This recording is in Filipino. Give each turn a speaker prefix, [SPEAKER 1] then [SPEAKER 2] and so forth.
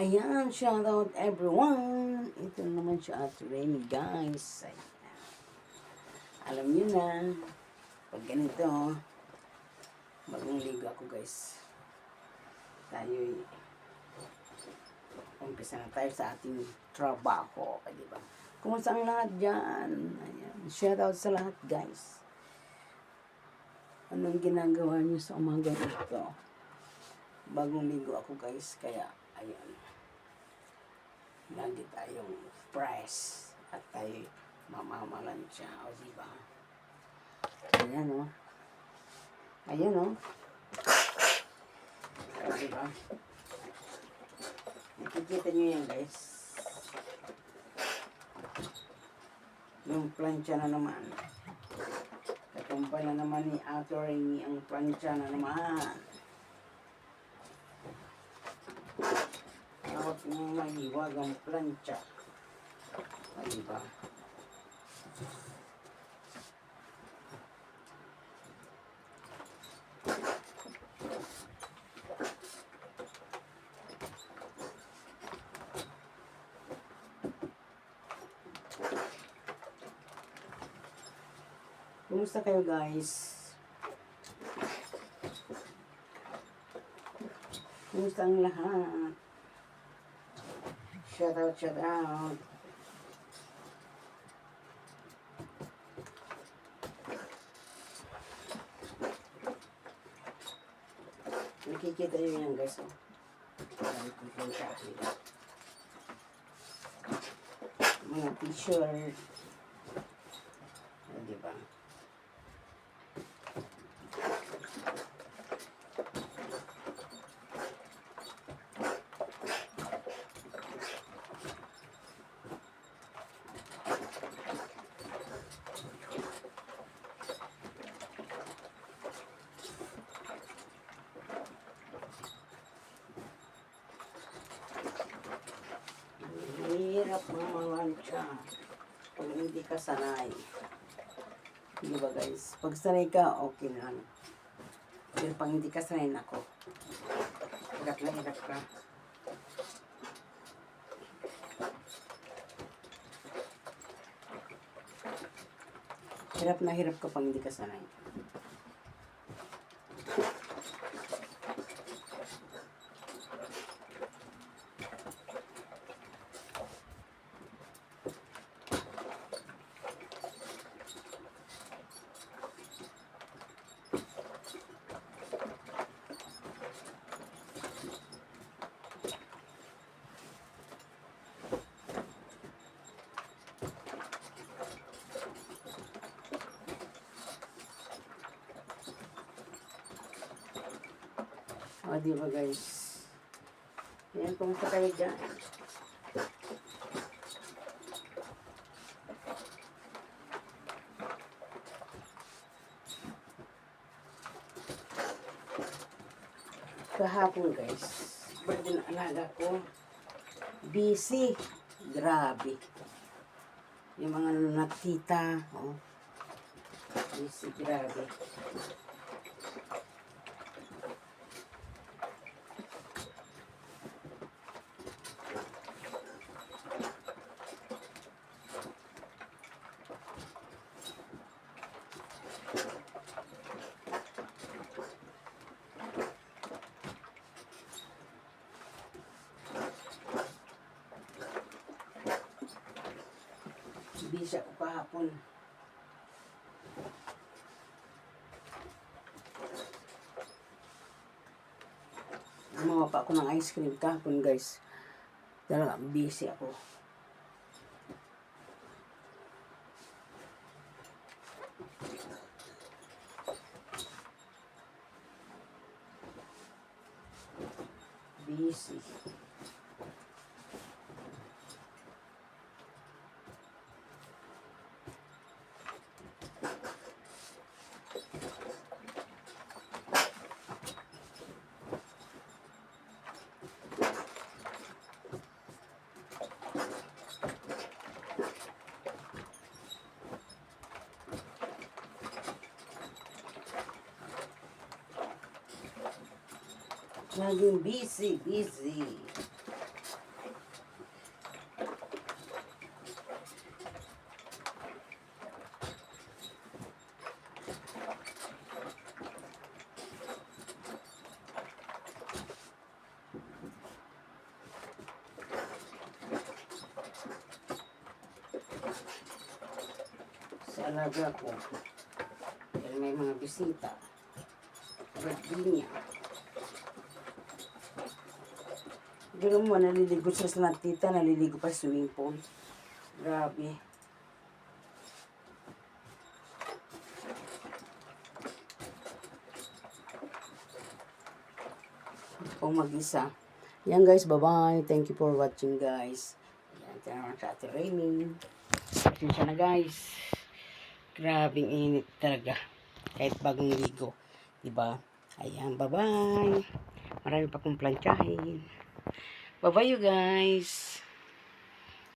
[SPEAKER 1] Ayan, shout out everyone. Ito naman siya at Remy guys. Ayan. Alam niyo na, pag ganito, bagong ligo ako guys. Tayo'y umpisa na tayo sa ating trabaho. Di ba? Kumusta ang lahat dyan? Ayan. Shout out sa lahat guys. Anong ginagawa niyo sa umaga dito? Bagong ligo ako guys, kaya ayan. Lagi tayong fresh at tayo mamamalan siya, o diba? Ayan o. Ayan o. O diba? Nakikita nyo yan guys. Yung plancha na naman. Katumpay na naman ni Ate Remy ang plancha na naman. Dapat mong mahiwag ang plancha. O diba? Kumusta kayo guys? Kumusta ang lahat? Shout out, shout out. Nakikita nyo yan guys. Oh. Mga t-shirt. Diba? Hirap mamalansya pag hindi ka sanay. Diba guys? Pag sanay ka, okay na lang. Pero pag hindi ka sanay, nako. Hirap na hirap ka. Hirap na hirap ka pag hindi ka sanay. O, diba guys? Ayan, kumusta kayo dyan? Kahapon guys, birthday ng alaga ko. Busy. Grabe. Yung mga natita. Oh. Busy, grabe. Busy ako kahapon. Gumawa pa ako ng ice cream kahapon guys. Talaga busy ako. Busy. Laging busy. sa alaga ko. Dahil may mga bisita. Birthday niya. Gano'n mo, naliligo siya sa natita, naliligo pa sa swimming pool. Grabe. Kung mag-isa. Yan guys, bye-bye. Thank you for watching guys. Yan, tinawag sa Ate Rainy. Pasensya na guys. Grabing init talaga. Kahit bagong ligo. Diba? Ayan, bye-bye. Marami pa kong plantsahin. Bye-bye you guys.